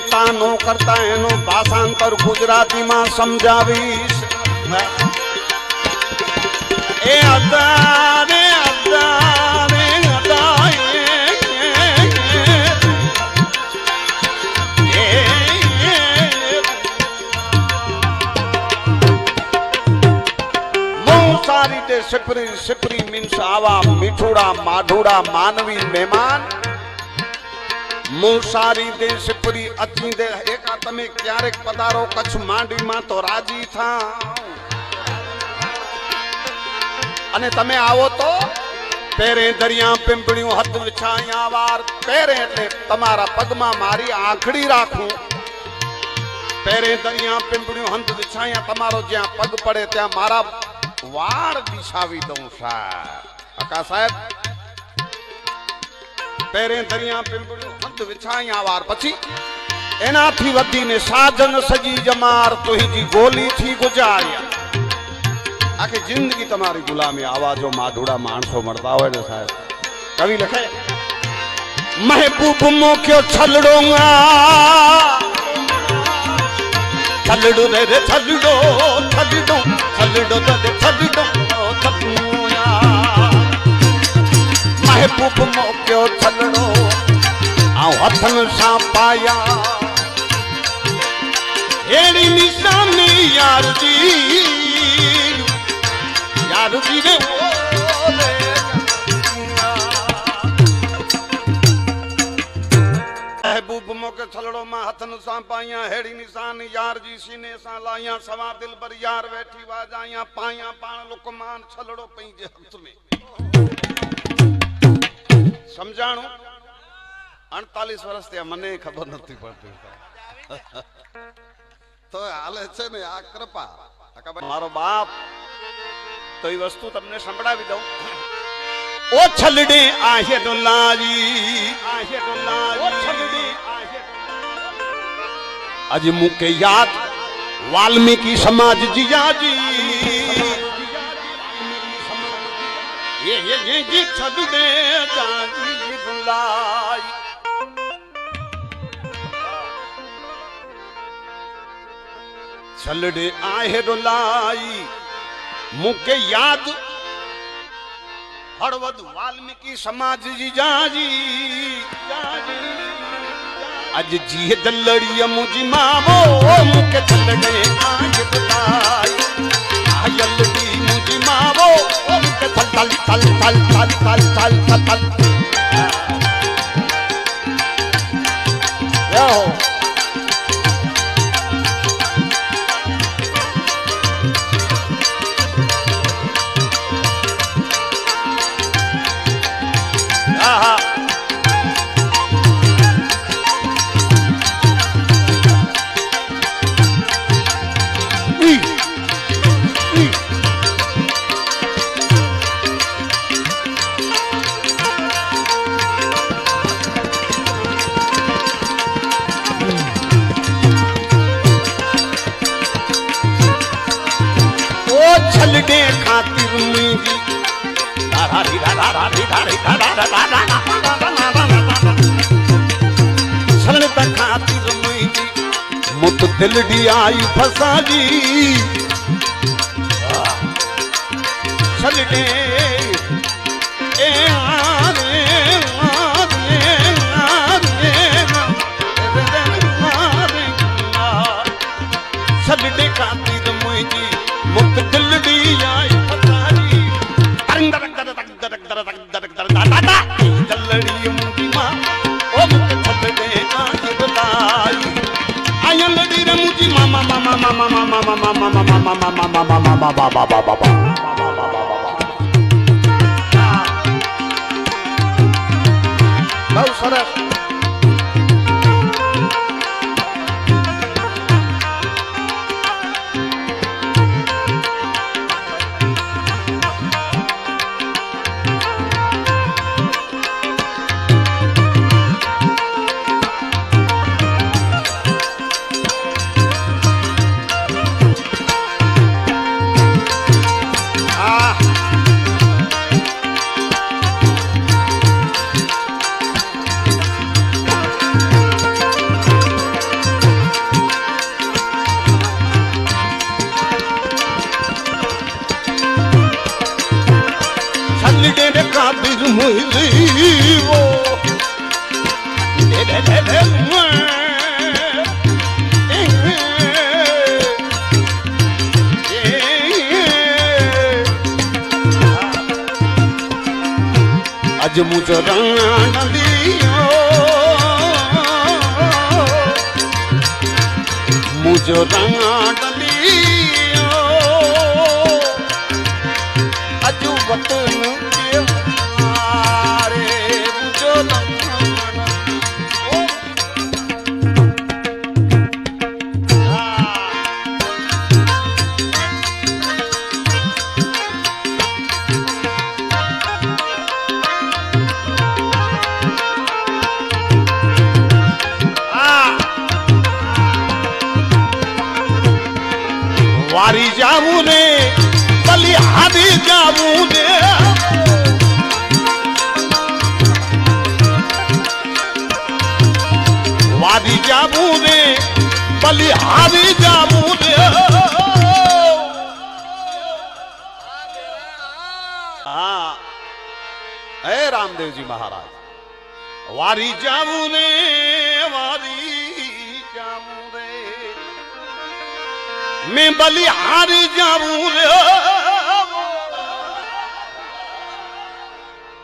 चिंता नो करता एनो भाषांतर गुजराती में समझावीश ए अदा रे अदा रे अदा सारी दे सिपरी सिपरी मीन्स आवा मिठूड़ा माढूड़ा मानवी मेहमान मुसारी दे सिपरी अची दे एका तमे क्यारेक पधारो कच्छ मांडवी में तो राजी था अने तमे आवो तो पेरे दरिया पिंपड़ियों हथ विछाया वार पेरे એટલે તમારા પગમાં મારી આંખડી રાખું पेरे दरिया पिंपड़ियों हथ विछाया તમારો જ્યાં પગ પડે ત્યાં મારા वार बिछावी दऊं साहब अका साहब पेरे दरिया पिंपड़ियों हथ विछाया वार पछी एना थी वधी ने साजन सजी जमार तो ही जी गोली थी गुजारिया आके जिंदगी तुम्हारी गुलामी आवाजों माधुड़ा मानसो मरता हुए ने साहब कवि लिखे महबूब मोक्यो छलड़ोंगा छलड़ो रे छलड़ो छलड़ो छलड़ो रे छलड़ो छलड़ोया महबूब मोक्यो छलड़ो आ हथन सा पाया हेड़ी निशानी यार जी रे ओ रे महबूब मोके छलड़ो मा हथन सा पाया हेड़ी निशान यार जी सीने सा लाया सवार दिल पर यार बैठी वाजाया पाया पाण लुकमान छलड़ो पई जे हथ में समझाणो 48 वर्ष ते मने खबर नथी पड़ती तो हाले छे ने आ कृपा मारो बाप तो ई वस्तु तमने संभळावी दઉં ओ छलड़े आहे डोलारी ओ छलड़े आहे अज मुके याद वाल्मीकि समाज जिया जी ये छलड़े जाजी डोलाई छलड़े आहे डोलाई मुके याद हड़वद वाल्मीकि समाज जी जाजी अज जी दलड़ी मुझी मावो मुके छलड़े आज बुलाई आयल दी मुझी मावो मुके थल थल थल थल थल थल थल थल यो छलड़े खातिर मुझी छलड़ खातिर मुझी मुत दिलड़ी आई फसा जी छलड़े ए आरे आरे आरे छलड़े खातिर मुझी मुत दिलड़ी आई फसारी तरंग तरंग तरंग तरंग तरंग तरंग तरंग दादा दिलड़ी मुझी मां ओ मुत छलड़े आज बुलाई आया लड़ी रे मुझी मामा मामा मामा मामा मामा मामा मामा मामा मामा मामा बाबा बाबा बहुत सरस જીવો અજ મુજ રંગડિયો મુજ રંગડિયો અજ વતન કે મારે મુજો વારી જાવું ને બલી હારી જાવું ને વારી જાવું ને બલી હારી જાવું ને હા હે રામદેવજી મહારાજ વારી જાવું ને વારી જાવું રે मैं बलिहारी जाऊं रे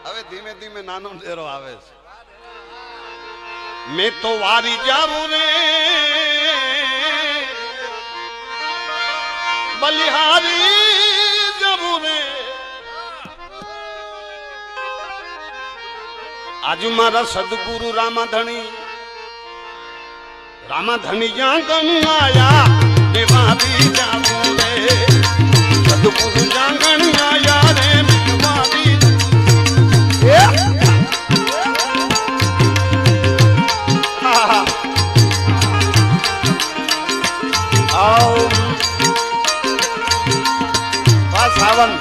હવે ધીમે ધીમે નાનો ડેરો આવે છે मैं तो वारी जाऊं रे बलिहारी जाऊं रे આજુ મારા સદગુરુ રામાધણી જ્યાં ગણ આયા વારી જાવું રે સદગુરુ જાગણ આયા રે વારી આવ બસ આવન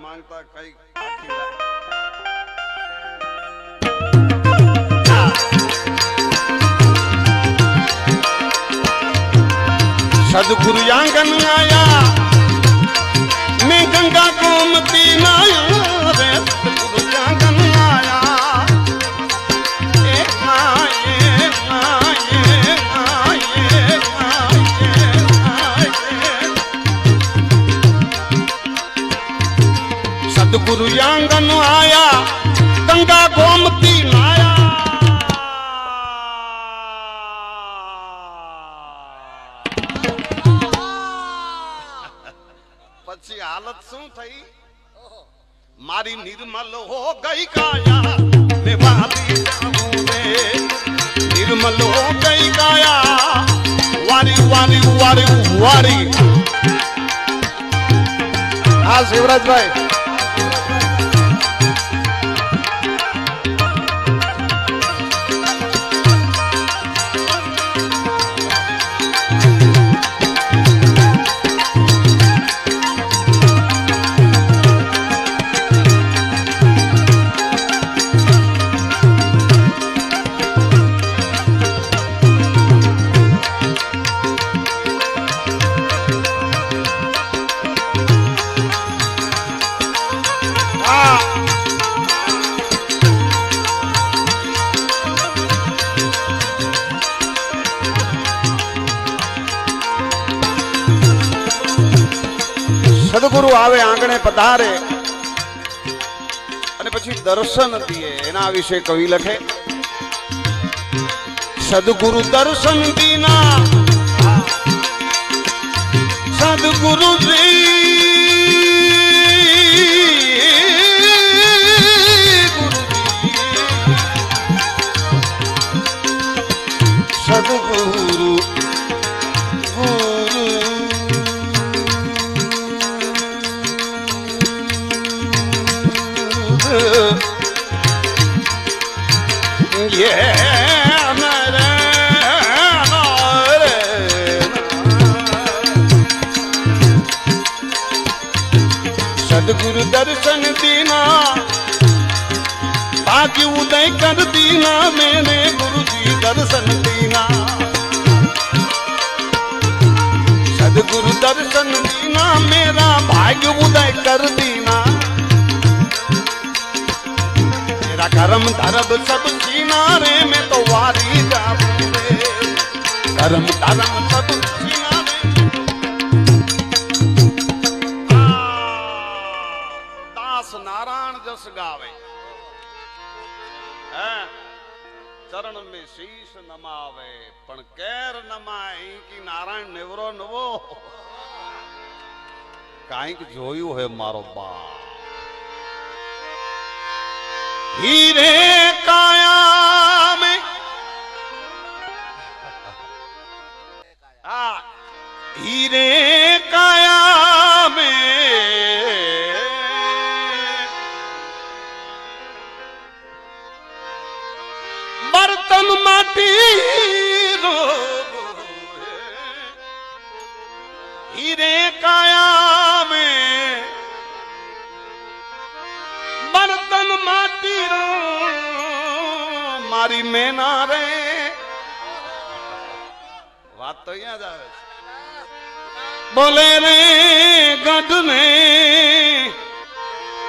માંગતા કઈ सदगुरु आंगन आया मैं गंगा गोमती नाया रे सदगुरु आंगन आया सदगुरु आंगन आया गंगा गोमती नाया પછી હાલત શું થઈ મારી નિર્મલ હો ગઈ કાયા મે વાલી જાઉં રે નિર્મલ હો ગઈ કાયા વારી વારી વારી વારી હા શિવરાજભાઈ સદગુરુ આવે આંગણે પધારે અને પછી દર્શન દીએ એના વિશે કવિ લખે સદગુરુ દર્શન દીના સદગુરુ સદગુરુ सदगुरु दर्शन दीना भाग्य उदय कर दीना मैंने गुरु जी दर्शन दीना सदगुरु दर्शन दीना मेरा भाग्य उदय कर दीना मेरा कर्म धर्म सब सीना रे मैं तो वारी जाऊं रे कर्म धर्म सब सीना रे दास नारायण जस गावे चरण में शीश नमावे पण केर नमाई कि नारायण नेवरो नवो काईक जोयु है मारो बाप हीरे काया में हीरे काया में बर्तन माटी रो हीरे काया में बर्तन माटी रो मारी मेना रे बात तो यहाँ जावे बोले रे गढ़ ने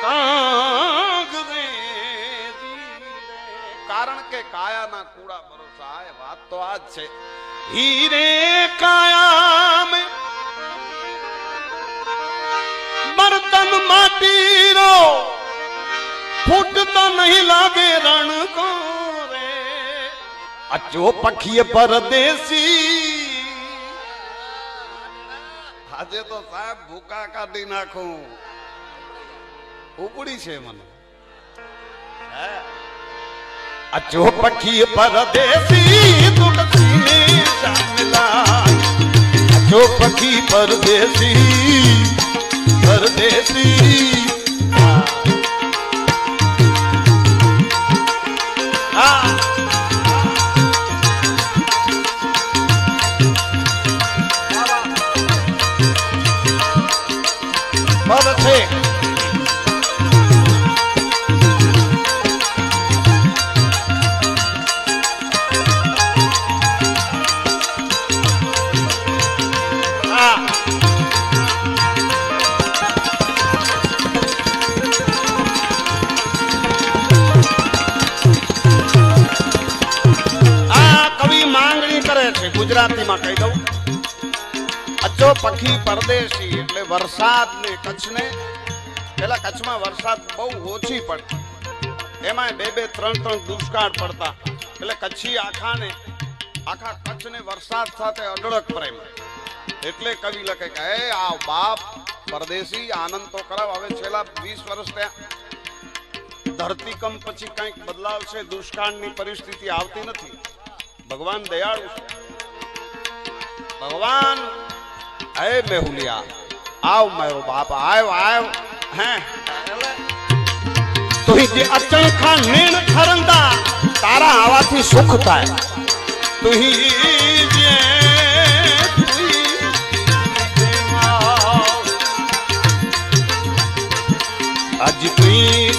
काग रे कारण के काया ना कूड़ा भरोसा है बात तो आज छे हीरे काया में बर्तन माटी रो फूटता नहीं लागे रण को रे अचो पखी परदेसी આજે તો સાહેબ ભૂકા કાઢી નાખું ઉપડી છે મને अचो पखी परदेसी तुलसी में शामिला अचो पखी परदेसी परदेसी बहुत अच्छे गुजराती में कही दऊ अचो पखी परदेशी એટલે વરસાદ ને કચ્છ ને પેલા કચ્છ માં વરસાદ બહુ ઓછી પડતી એમાં બે બે ત્રણ ત્રણ દુષ્કાળ પડતા એટલે કચ્છી આખા કચ્છ ને વરસાદ સાથે અઢળક પ્રેમ એટલે કવિ લખે કે હે આ બાપ પરદેશી આનંદ તો કરાવ હવે છેલ્લા 20 વર્ષ ત્યાં ધરતીકંપ પછી કંઈક બદલાવ છે દુષ્કાળની પરિસ્થિતિ આવતી નથી ભગવાન દયાળુ છે भगवान अय मेहुलिया आओ मेरो बाप आयो आयो हैं तो ही जे अचन खा नेण खरंदा तारा आवाथी सुख थाय तो ही जे आज तुई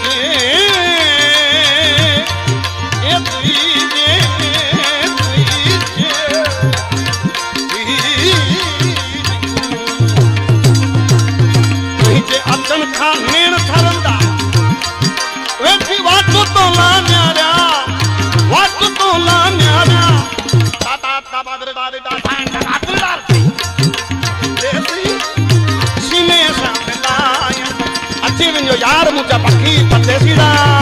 यार मुझा पखी परदेसी दा